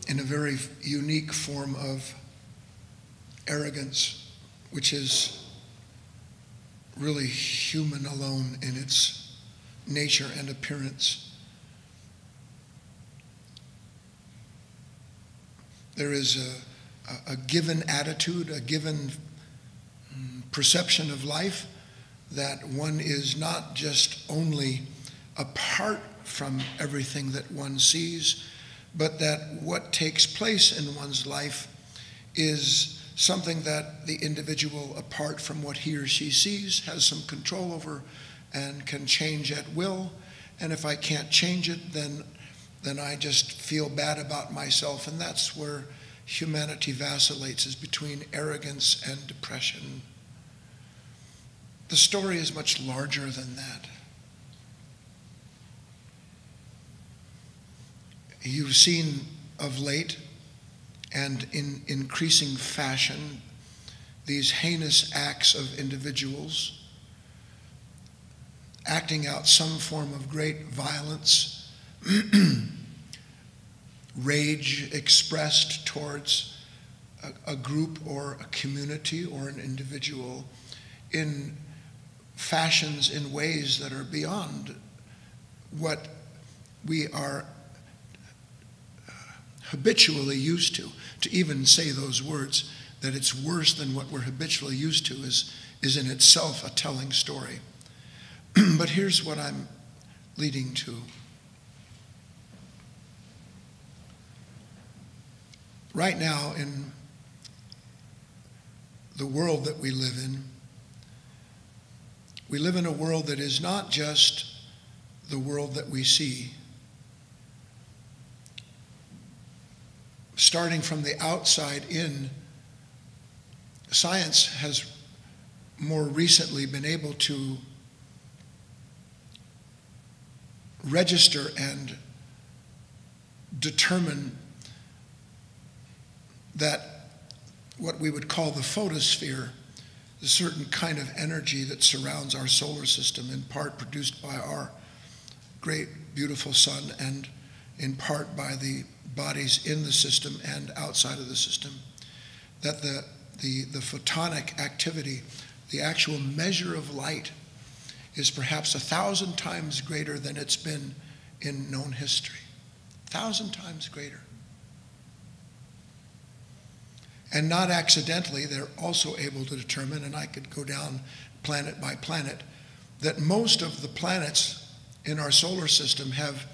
in a very unique form of arrogance, which is really human alone in its nature and appearance. There is a given attitude, a given perception of life, that one is not just only apart from everything that one sees, but that what takes place in one's life is something that the individual, apart from what he or she sees, has some control over and can change at will. And if I can't change it, then I just feel bad about myself. And that's where humanity vacillates, is between arrogance and depression. The story is much larger than that. You've seen of late, and in increasing fashion, these heinous acts of individuals acting out some form of great violence, rage expressed towards a group or a community or an individual in fashions, in ways that are beyond what we are habitually used to. To even say those words, that it's worse than what we're habitually used to, is in itself a telling story. But here's what I'm leading to. Right now, in the world that we live in a world that is not just the world that we see. Starting from the outside in, science has more recently been able to register and determine that what we would call the photosphere, the certain kind of energy that surrounds our solar system, in part produced by our great, beautiful sun, and in part by the bodies in the system and outside of the system, that the photonic activity, the actual measure of light, is perhaps 1,000 times greater than it's been in known history. 1,000 times greater. And not accidentally, they're also able to determine, and I could go down planet by planet, that most of the planets in our solar system have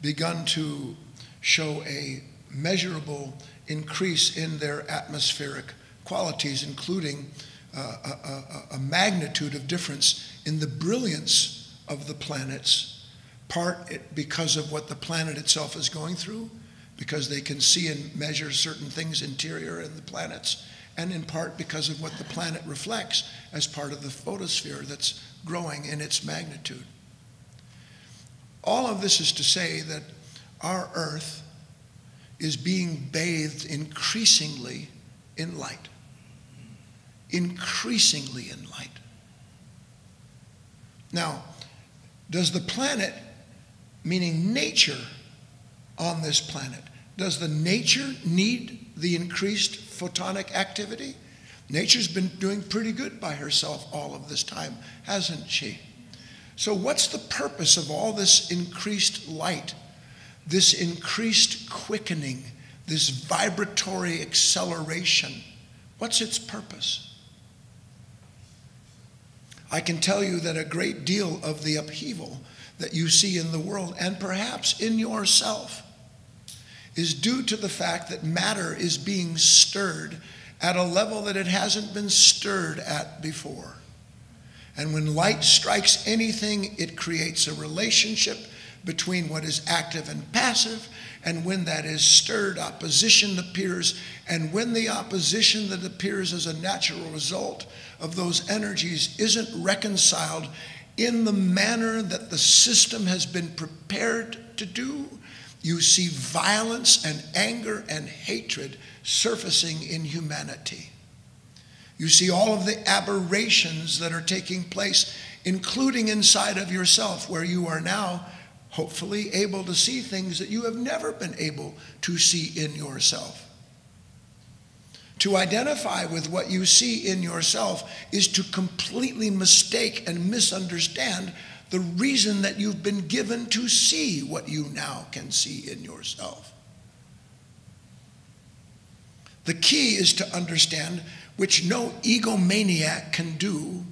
begun to show a measurable increase in their atmospheric qualities, including a magnitude of difference in the brilliance of the planets, part because of what the planet itself is going through, because they can see and measure certain things interior in the planets, and in part because of what the planet reflects as part of the photosphere that's growing in its magnitude. All of this is to say that our Earth is being bathed increasingly in light. Increasingly in light. Now, does the planet, meaning nature on this planet, does the nature need the increased photonic activity? Nature's been doing pretty good by herself all of this time, hasn't she? So what's the purpose of all this increased light, this increased quickening, this vibratory acceleration? What's its purpose? I can tell you that a great deal of the upheaval that you see in the world, and perhaps in yourself, is due to the fact that matter is being stirred at a level that it hasn't been stirred at before. And when light strikes anything, it creates a relationship between what is active and passive, and when that is stirred, opposition appears, and when the opposition that appears as a natural result of those energies isn't reconciled in the manner that the system has been prepared to do, you see violence and anger and hatred surfacing in humanity. You see all of the aberrations that are taking place, including inside of yourself, where you are now hopefully able to see things that you have never been able to see in yourself. To identify with what you see in yourself is to completely mistake and misunderstand the reason that you've been given to see what you now can see in yourself. The key is to understand, which no egomaniac can do,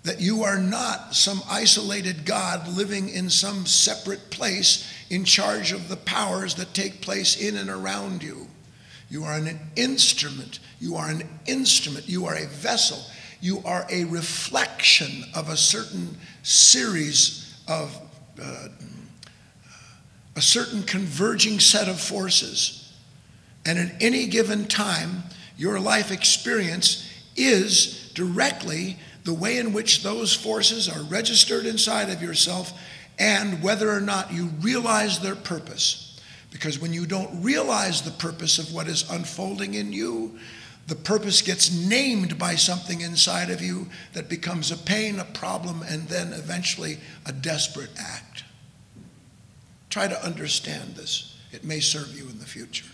that you are not some isolated God living in some separate place in charge of the powers that take place in and around you. You are an instrument. You are an instrument. You are a vessel. You are a reflection of a certain series of, a certain converging set of forces. And at any given time, your life experience is directly the way in which those forces are registered inside of yourself and whether or not you realize their purpose. Because when you don't realize the purpose of what is unfolding in you, the purpose gets named by something inside of you that becomes a pain, a problem, and then eventually a desperate act. Try to understand this. It may serve you in the future.